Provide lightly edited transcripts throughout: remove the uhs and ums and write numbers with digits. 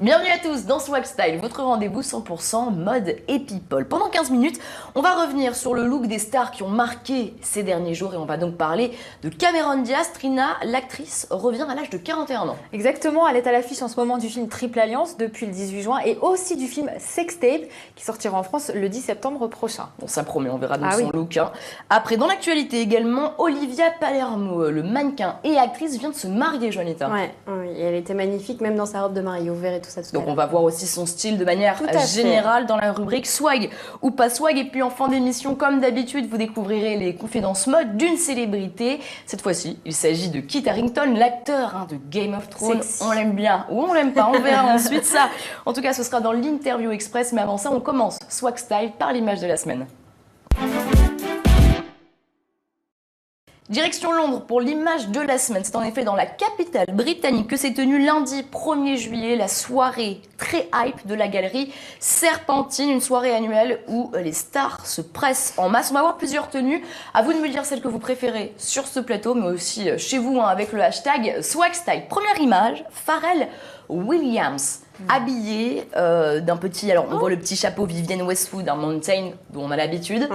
Bienvenue à tous dans Swag Style, votre rendez-vous 100% mode et people. Pendant 15 minutes, on va revenir sur le look des stars qui ont marqué ces derniers jours et on va donc parler de Cameron Diaz. Trina, l'actrice, revient à l'âge de 41 ans. Exactement, elle est à l'affiche en ce moment du film Triple Alliance depuis le 18 juin et aussi du film Sextape qui sortira en France le 10 septembre prochain. Bon, ça promet, on verra donc son look. Après, dans l'actualité également, Olivia Palermo, le mannequin et actrice, vient de se marier, Juanita. Oui, et elle était magnifique même dans sa robe de mariée, vous verrez tout ça tout à l'heure. Donc on va voir aussi son style de manière générale dans la rubrique swag ou pas swag. Et puis en fin d'émission, comme d'habitude, vous découvrirez les confidences mode d'une célébrité. Cette fois-ci, il s'agit de Kit Harington, l'acteur de Game of Thrones. On l'aime bien ou on l'aime pas, on verra ensuite ça. En tout cas, ce sera dans l'interview express. Mais avant ça, on commence Swag Style par l'image de la semaine. Direction Londres pour l'image de la semaine. C'est en effet dans la capitale britannique que s'est tenue lundi 1er juillet la soirée très hype de la galerie Serpentine, une soirée annuelle où les stars se pressent en masse. On va avoir plusieurs tenues. À vous de me dire celle que vous préférez sur ce plateau, mais aussi chez vous avec le hashtag SwagStyle. Première image, Pharrell Williams. Habillé d'un petit... Alors on voit le petit chapeau Vivienne Westwood, un Mountain dont on a l'habitude.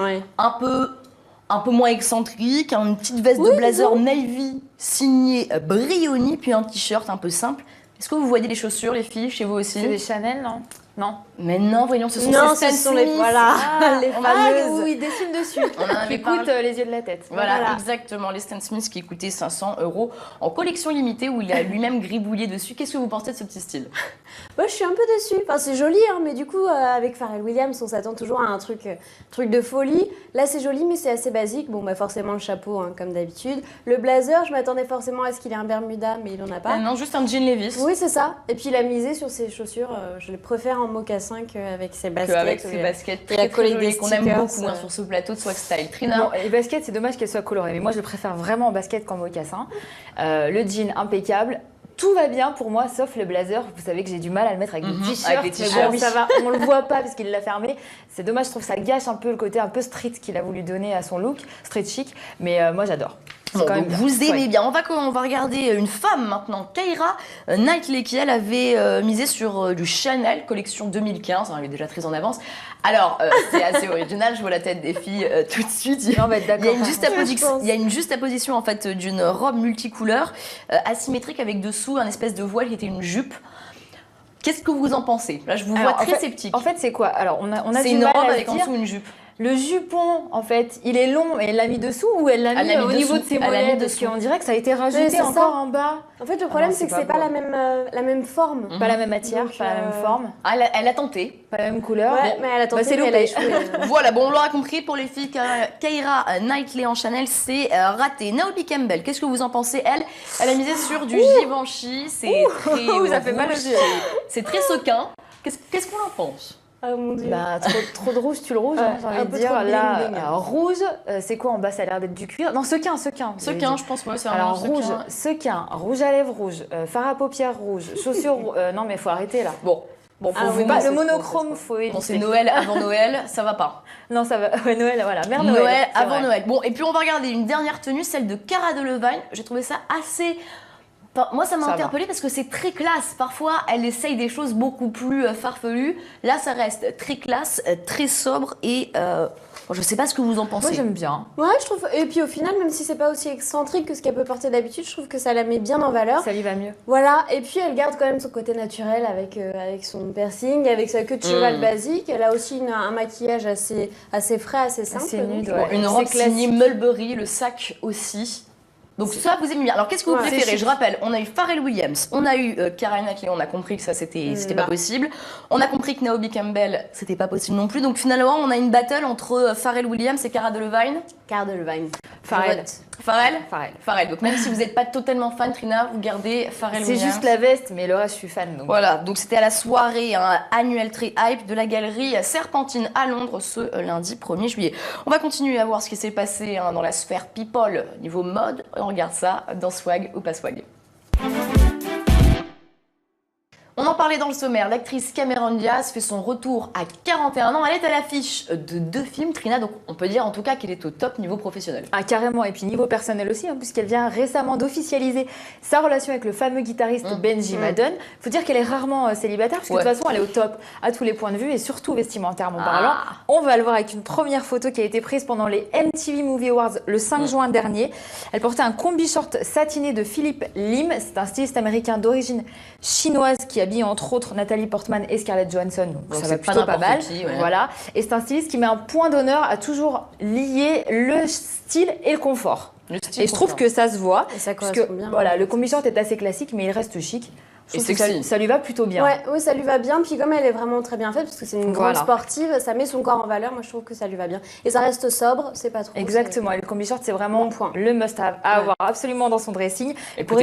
Un peu moins excentrique, une petite veste de blazer navy signée Brioni, puis un t-shirt un peu simple. Est-ce que vous voyez les chaussures, les filles, chez vous aussi? C'est des Chanel, non? Non. Mais non, voyons, ce sont les Smith. Voilà, les fameuses. Oui, dessine dessus. On en avait qui coûtent les yeux de la tête. Voilà, exactement, les Stan Smith qui coûtaient 500 € en collection limitée où il a lui-même gribouillé dessus. Qu'est-ce que vous pensez de ce petit style? Moi, je suis un peu déçue. Enfin, c'est joli, mais du coup, avec Pharrell Williams, on s'attend toujours à un truc de folie. Là, c'est joli, mais c'est assez basique. Bon, forcément, le chapeau, comme d'habitude. Le blazer, je m'attendais forcément à ce qu'il ait un Bermuda, mais il en a pas. Non, juste un jean Levi's. Oui, c'est ça. Et puis, il a misé sur ses chaussures. Je les préfère en mocassin qu'avec ses baskets. Avec ses baskets très jolies qu'on aime beaucoup sur ce plateau de Swag Style. Trina. Bon, les baskets, c'est dommage qu'elles soient colorées, mais moi, je le préfère vraiment en basket qu'en mocassin. Le jean, impeccable. Tout va bien pour moi, sauf le blazer. Vous savez que j'ai du mal à le mettre avec des t-shirts. Mais bon, ça va, on le voit pas parce qu'il l'a fermé. C'est dommage, je trouve que ça gâche un peu le côté un peu street qu'il a voulu donner à son look, street chic. Mais moi, j'adore. Bon, donc vous aimez bien. On va regarder une femme maintenant, Keira Knightley, qui elle avait misé sur du Chanel, collection 2015. Elle est déjà très en avance. Alors, c'est assez original, je vois la tête des filles tout de suite. Il y a une juxtaposition en fait d'une robe multicouleur, asymétrique avec dessous un espèce de voile qui était une jupe. Qu'est-ce que vous en pensez? Là, je vous vois très sceptique. En fait, c'est quoi? Alors, on a c'est une robe avec en dessous une jupe. Le jupon, en fait, il est long et elle l'a mis dessous ou elle l'a mis au niveau de ses mollets? Parce qu'on dirait que ça a été rajouté encore en bas. En fait, le problème, c'est que c'est pas la même forme. Pas la même matière, pas la même forme. Elle a tenté. Pas la même couleur. Ouais, mais elle a tenté, mais elle a échoué. Voilà, bon, on l'aura compris, pour les filles, Keira Knightley en Chanel, c'est raté. Naomi Campbell, qu'est-ce que vous en pensez? Elle a misé sur du Givenchy, c'est très... ça fait mal aux yeux. C'est très sequin. Qu'est-ce qu'on en pense? Oh mon Dieu. Trop de rouge, tu le rouge, j'ai envie de dire. Là, rouge, c'est quoi en bas? Ça a l'air d'être du cuir. Non, sequin. Sequin, je pense, ouais, c'est un alors rouge, sequin, rouge à lèvres rouge, fard à paupières rouge, chaussures non mais faut arrêter là. Bon, faut pas le monochrome, faut éviter. Bon, c'est Noël avant Noël, ça va pas. Non, ça va. Ouais, Noël, voilà, mère Noël. Noël avant Noël. Bon, et puis on va regarder une dernière tenue, celle de Cara Delevingne. J'ai trouvé ça assez... Moi, ça m'a interpellée parce que c'est très classe. Parfois, elle essaye des choses beaucoup plus farfelues. Là, ça reste très classe, très sobre et je sais pas ce que vous en pensez. Moi, j'aime bien. Ouais, je trouve. Et puis au final, même si c'est pas aussi excentrique que ce qu'elle peut porter d'habitude, je trouve que ça la met bien en valeur. Ça lui va mieux. Voilà. Et puis elle garde quand même son côté naturel avec son piercing, avec sa queue de cheval basique. Elle a aussi un maquillage assez frais, assez simple. C'est nude, une robe signée Mulberry, le sac aussi. Donc ça, vous aimez bien. Alors qu'est-ce que vous préférez? Je rappelle, on a eu Pharrell Williams, on a eu Keira Knightley, on a compris que ça c'était pas possible. On a compris que Naomi Campbell, c'était pas possible non plus. Donc finalement, on a une battle entre Pharrell Williams et Cara Delevingne. Cara Delevingne. Pharrell. Donc même si vous n'êtes pas totalement fan, Trina, vous gardez Pharrell Williams. C'est juste la veste, mais le reste, je suis fan. Donc. Voilà, donc c'était à la soirée annuelle très hype de la galerie Serpentine à Londres ce lundi 1er juillet. On va continuer à voir ce qui s'est passé dans la sphère people niveau mode. On regarde ça dans Swag ou pas Swag. On en parlait dans le sommaire, l'actrice Cameron Diaz fait son retour à 41 ans. Elle est à l'affiche de 2 films, Trina, donc on peut dire en tout cas qu'elle est au top niveau professionnel. Ah, carrément, et puis niveau personnel aussi, puisqu'elle vient récemment d'officialiser sa relation avec le fameux guitariste Benji Madden. Il faut dire qu'elle est rarement célibataire, parce que de toute façon, elle est au top à tous les points de vue, et surtout vestimentairement parlant. On va le voir avec une première photo qui a été prise pendant les MTV Movie Awards le 5 juin dernier. Elle portait un combi-short satiné de Philippe Lim. C'est un styliste américain d'origine chinoise qui habille entre autres Nathalie Portman et Scarlett Johansson. Donc ça va plutôt pas mal. Voilà. Et c'est un styliste qui met un point d'honneur à toujours lier le style et le confort. Et je trouve que ça se voit. Et ça parce correspond bien. Voilà, le combi-short est assez classique, mais il reste chic. Et sexy. Ça lui va plutôt bien. Ouais, oui, ça lui va bien. Puis comme elle est vraiment très bien faite, parce que c'est une grande sportive, ça met son corps en valeur. Moi, je trouve que ça lui va bien. Et ça reste sobre, c'est pas trop. Exactement. Et le combi-short, c'est vraiment le must-have à avoir absolument dans son dressing. Et pour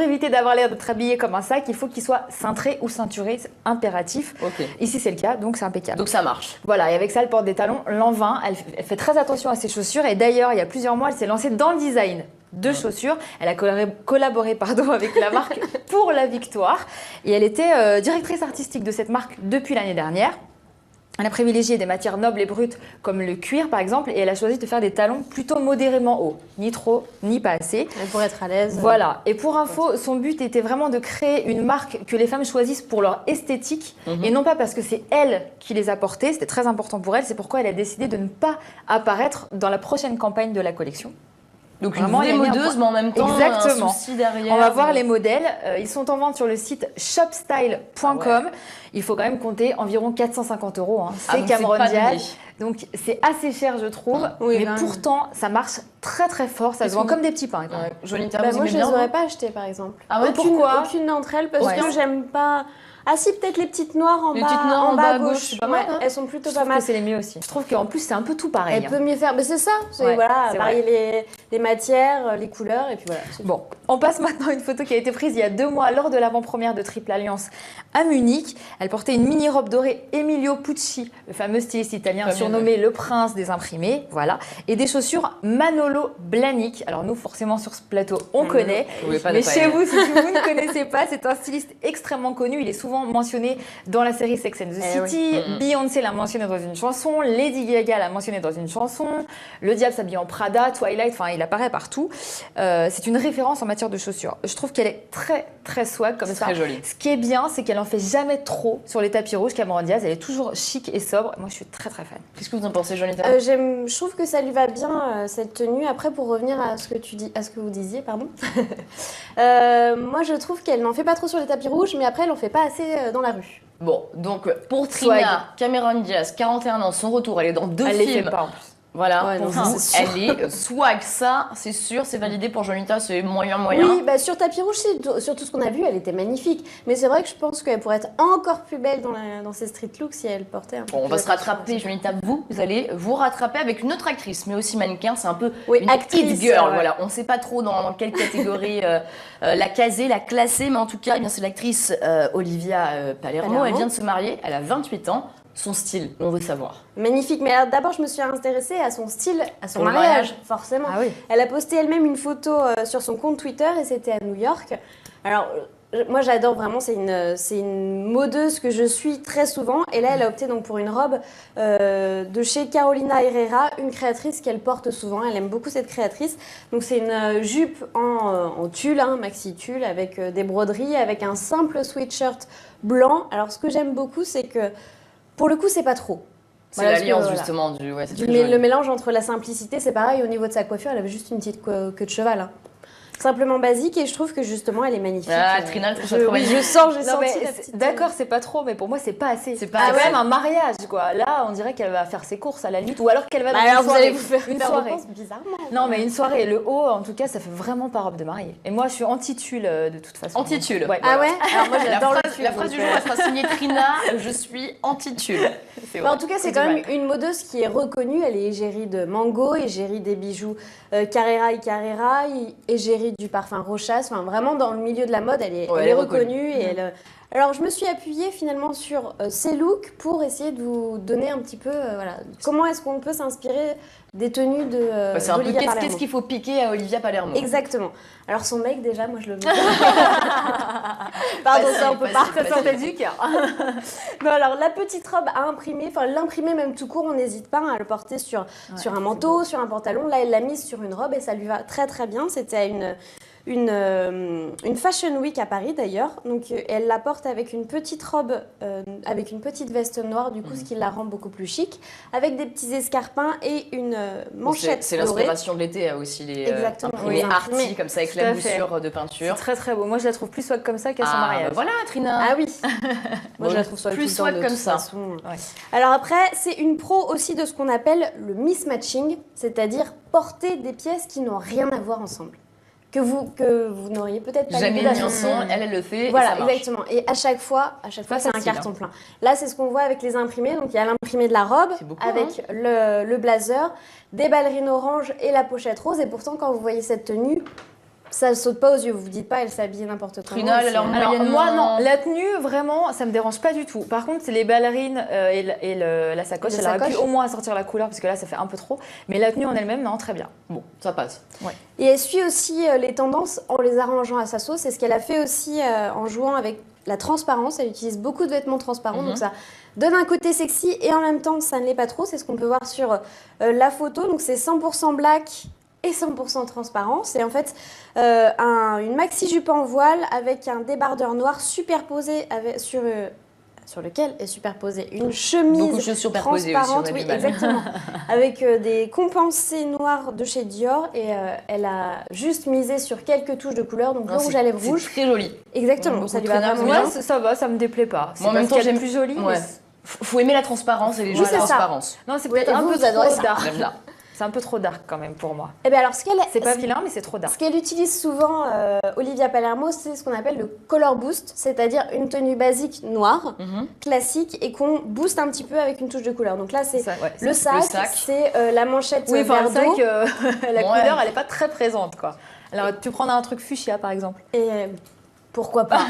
éviter d'avoir l'air d'être habillé comme un sac, il faut qu'il soit cintré ou ceinturé. C'est impératif. Ici, c'est le cas, donc c'est impeccable. Donc ça marche. Voilà. Et avec ça, elle porte des talons l'an 20. Elle fait très attention à ses chaussures. Et d'ailleurs, il y a plusieurs mois, elle s'est lancée dans le design de chaussures. Elle a collaboré avec la marque pour la victoire. Et elle était directrice artistique de cette marque depuis l'année dernière. Elle a privilégié des matières nobles et brutes comme le cuir par exemple, et elle a choisi de faire des talons plutôt modérément hauts, ni trop ni pas assez. Pour être à l'aise. Voilà. Et pour info, son but était vraiment de créer une marque que les femmes choisissent pour leur esthétique et non pas parce que c'est elle qui les a portées. C'était très important pour elle. C'est pourquoi elle a décidé de ne pas apparaître dans la prochaine campagne de la collection. Donc une vraie modeuse, mais en même temps exactement. Un souci derrière. On va voir les modèles. Ils sont en vente sur le site shopstyle.com. Il faut quand même compter environ 450 €. C'est Cameron Diaz. Donc c'est assez cher, je trouve. Mais pourtant, ça marche très très fort. Ça se vend comme des petits pains. Moi, je les aurais pas achetés, par exemple. Ah ouais, pourquoi? Aucune d'entre elles, parce que j'aime pas. Ah si, peut-être les petites noires en bas à gauche. Pas mal, elles sont plutôt pas mal. C'est les mieux aussi. Je trouve qu'en plus, c'est un peu tout pareil. Elle peut mieux faire. Mais c'est ça. Voilà, varier les matières, les couleurs, et puis voilà. Bon, on passe maintenant à une photo qui a été prise il y a 2 mois lors de l'avant-première de Triple Alliance à Munich. Elle portait une mini-robe dorée Emilio Pucci, le fameux styliste italien surnommé le prince des imprimés, voilà, et des chaussures Manolo Blahnik. Alors nous, forcément, sur ce plateau, on connaît, mais chez vous, si vous ne connaissez pas, c'est un styliste extrêmement connu. Il est souvent mentionné dans la série Sex and the City. Beyoncé l'a mentionné dans une chanson, Lady Gaga l'a mentionné dans une chanson, Le Diable s'habille en Prada, Twilight, enfin il apparaît partout. C'est une référence en matière de chaussures. Je trouve qu'elle est très très swag comme ça. Très jolie. Ce qui est bien, c'est qu'elle en fait jamais trop sur les tapis rouges. Cameron Diaz, elle est toujours chic et sobre. Moi, je suis très très fan. Qu'est-ce que vous en pensez, Jonathan? Je trouve que ça lui va bien cette tenue. Après, pour revenir à ce que vous disiez, pardon. Moi, je trouve qu'elle n'en fait pas trop sur les tapis rouges, mais après, elle n'en fait pas assez dans la rue. Bon, donc pour Trina, Cameron Diaz, 41 ans, son retour, elle est dans 2 films. Elle les fait pas en plus. Voilà, pour vous, elle est swag, ça, c'est sûr, c'est validé pour Jonita, c'est moyen. Oui, bah sur tapis rouge, sur tout ce qu'on a vu, elle était magnifique. Mais c'est vrai que je pense qu'elle pourrait être encore plus belle dans ses street looks si elle portait un peu. Bon, on va se rattraper, Jonita, vous allez vous rattraper avec une autre actrice, mais aussi mannequin, c'est un peu une actrice, hit girl, voilà. On ne sait pas trop dans quelle catégorie la caser, la classer, mais en tout cas, c'est l'actrice Olivia Palermo. Elle vient de se marier, elle a 28 ans. Son style, on veut savoir. Magnifique, mais d'abord je me suis intéressée à son style, à son mariage, forcément. Ah oui. Elle a posté elle-même une photo sur son compte Twitter et c'était à New York. Alors moi j'adore vraiment, c'est une modeuse que je suis très souvent et là elle a opté donc pour une robe de chez Carolina Herrera, une créatrice qu'elle porte souvent, elle aime beaucoup cette créatrice. Donc c'est une jupe en tulle, maxi tulle avec des broderies, avec un simple sweatshirt blanc. Alors ce que j'aime beaucoup c'est que pour le coup, c'est pas trop. C'est l'alliance justement du. Ouais, le mélange entre la simplicité, c'est pareil au niveau de sa coiffure, elle avait juste une petite queue de cheval. Simplement basique et je trouve que justement elle est magnifique. Ah, Trina, j'ai senti la petite. D'accord, c'est pas trop, mais pour moi c'est pas assez. C'est pas quand même un mariage quoi. Là, on dirait qu'elle va faire ses courses à la limite, ou alors qu'elle va dans une soirée. Vous allez vous faire une soirée. Bizarrement. Non, mais une soirée. Le haut, en tout cas, ça fait vraiment pas robe de mariée. Et moi, je suis anti-tulle de toute façon. Anti-tulle. Ouais. Ah ouais. Alors moi j'adore la phrase du jour, elle sera signée Trina. Je suis anti-tulle. En tout cas, c'est quand même une modeuse qui est reconnue. Elle est égérie de Mango, égérie des bijoux Carrera et Carrera, égérie du parfum Rochas. Enfin, vraiment dans le milieu de la mode, elle est reconnue et Alors, je me suis appuyée finalement sur ces looks pour essayer de vous donner un petit peu, voilà, comment est-ce qu'on peut s'inspirer des tenues de c'est un peu d'Olivia Palermo. qu'est-ce qu'il faut piquer à Olivia Palermo. Exactement. Alors, son mec, déjà, moi, je le veux. Pardon, ça, on peut pas. Ça sortait du cœur. Non, alors, la petite robe à imprimer, enfin, l'imprimer même tout court, on n'hésite pas à le porter sur un manteau, sur un pantalon. Là, elle l'a mise sur une robe et ça lui va très, très bien. C'était une Fashion Week à Paris d'ailleurs, donc elle la porte avec une petite robe, avec une petite veste noire du coup, ce qui la rend beaucoup plus chic, avec des petits escarpins et une manchette c'est dorée. l'inspiration de l'été aussi, les Exactement. imprimés arty comme ça avec la moussure de peinture. C'est très très beau. Moi je la trouve plus swag comme ça qu'à son mariage. Bah voilà Trina. Ah oui. Moi je la trouve swag plus swag comme ça. Ouais. Alors après, c'est une pro aussi de ce qu'on appelle le mismatching, c'est-à-dire porter des pièces qui n'ont rien à voir ensemble. Que vous n'auriez peut-être pas jamais mis ensemble, elle le fait. Voilà, et ça marche. exactement. Et à chaque fois c'est un carton plein. Là, c'est ce qu'on voit avec les imprimés. Donc, il y a l'imprimé de la robe avec le blazer, des ballerines orange et la pochette rose. Et pourtant, quand vous voyez cette tenue, ça ne saute pas aux yeux. Vous vous dites pas, elle s'habille n'importe comment. Trina, alors moi, non. La tenue, vraiment, ça me dérange pas du tout. Par contre, c'est les ballerines et la sacoche. Elle aurait pu au moins sortir la couleur parce que là, ça fait un peu trop. Mais la tenue en elle-même, non, très bien. Bon, ça passe. Ouais. Et elle suit aussi les tendances en les arrangeant à sa sauce. C'est ce qu'elle a fait aussi en jouant avec la transparence. Elle utilise beaucoup de vêtements transparents. Donc ça donne un côté sexy et en même temps, ça ne l'est pas trop. C'est ce qu'on peut voir sur la photo. Donc c'est 100% black et 100% transparence. Et en fait, une maxi-jupe en voile avec un débardeur noir superposé sur lequel est superposée une chemise beaucoup de choses superposées transparente, aussi, oui, exactement, avec des compensés noirs de chez Dior et elle a juste misé sur quelques touches de couleur, donc le rouge à lèvres rouge. C'est très joli. Exactement, ça lui va vraiment bien. bien. Ça va, ça me déplaît pas. Moi, en même temps, j'aime plus joli. Ouais. Faut aimer la transparence et les jeux de transparence. Non, c'est peut-être un peu trop dark. J'aime ça. C'est un peu trop dark quand même pour moi. Et bien alors, c'est pas vilain, mais c'est trop dark. Ce qu'elle utilise souvent, Olivia Palermo, c'est ce qu'on appelle le color boost, c'est-à-dire une tenue basique noire, classique, et qu'on booste un petit peu avec une touche de couleur. Donc là, c'est le sac. C'est la manchette vert d'eau. La couleur, elle est pas très présente, quoi. Alors, tu prends un truc fuchsia, par exemple. Et pourquoi pas.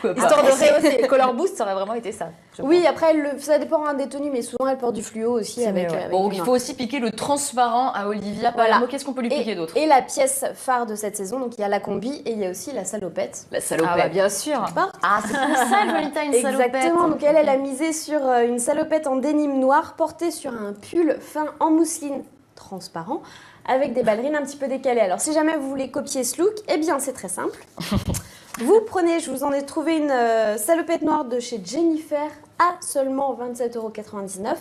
Histoire de rehausser. Le color boost, ça aurait vraiment été ça. Oui, après, ça dépend des tenues, mais souvent, elle porte du fluo aussi. Bon, il faut aussi piquer le transparent à Olivia Palermo. Qu'est-ce qu'on peut lui piquer d'autre? Et la pièce phare de cette saison, donc il y a la combi et il y a aussi la salopette. La salopette. Ah bah bien sûr. Ah, c'est pour ça, Jonita, une salopette. Exactement, donc elle a misé sur une salopette en dénime noir portée sur un pull fin en mousseline transparent avec des ballerines un petit peu décalées. Alors, si jamais vous voulez copier ce look, eh bien, c'est très simple. Vous prenez, je vous en ai trouvé une salopette noire de chez Jennifer à seulement 27,99 €.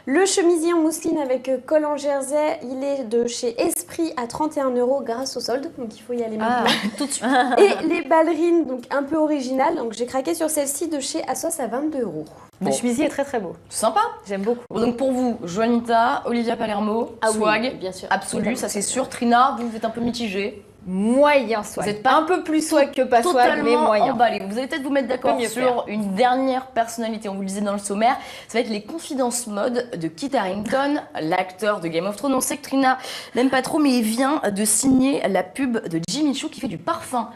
Le chemisier en mousseline avec col en jersey, il est de chez Esprit à 31 € grâce au solde, donc il faut y aller maintenant. Tout de suite. Et les ballerines, donc un peu originales, donc j'ai craqué sur celle-ci de chez Assos à 22 €. Le chemisier est très très beau. Sympa. J'aime beaucoup. Bon, donc pour vous, Jonita, Olivia Palermo, swag, oui, bien sûr. absolu, ça c'est sûr. Trina, vous êtes un peu mitigée. Moyen swag. Vous n'êtes pas un peu plus swag que pas swag, mais moyen. Emballé. Vous allez peut-être vous mettre d'accord sur une dernière personnalité. On vous le disait dans le sommaire, ça va être les confidences mode de Kit Harington, l'acteur de Game of Thrones. On sait que Trina n'aime pas trop, mais il vient de signer la pub de Jimmy Choo qui fait du parfum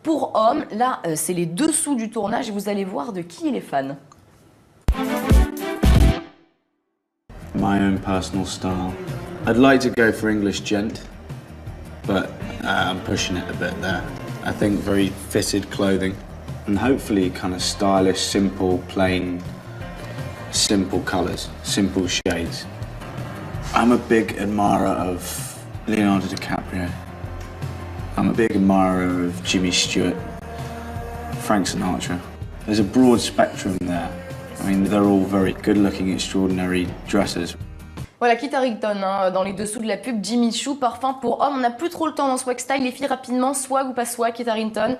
pour hommes. Là, c'est les dessous du tournage et vous allez voir de qui il est fan. My own personal style. I'd like to go for English gent, but I'm pushing it a bit there. I think very fitted clothing and hopefully kind of stylish, simple, plain, simple colours, simple shades. I'm a big admirer of Leonardo DiCaprio. I'm a big admirer of Jimmy Stewart, Frank Sinatra. There's a broad spectrum there. I mean, they're all very good-looking, extraordinary dressers. Voilà, Kit Harington, dans les dessous de la pub, Jimmy Choo, parfum pour hommes. On n'a plus trop le temps dans Swag Style. Les filles, rapidement, swag ou pas swag, Kit Harington?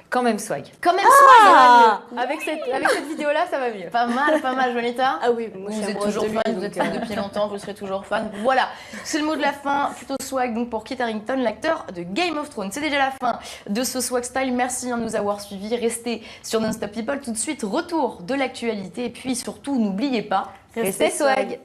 Quand même swag. Quand même swag, ça va mieux. Avec cette vidéo-là, ça va mieux. Pas mal, Jonita. Ah oui, moi, vous êtes toujours fan, vous êtes fan depuis longtemps, vous serez toujours fan. Voilà, c'est le mot de la fin, plutôt swag donc pour Kit Harington, l'acteur de Game of Thrones. C'est déjà la fin de ce Swag Style. Merci de nous avoir suivis. Restez sur Non-Stop People. Tout de suite, retour de l'actualité. Et puis surtout, n'oubliez pas, restez swag.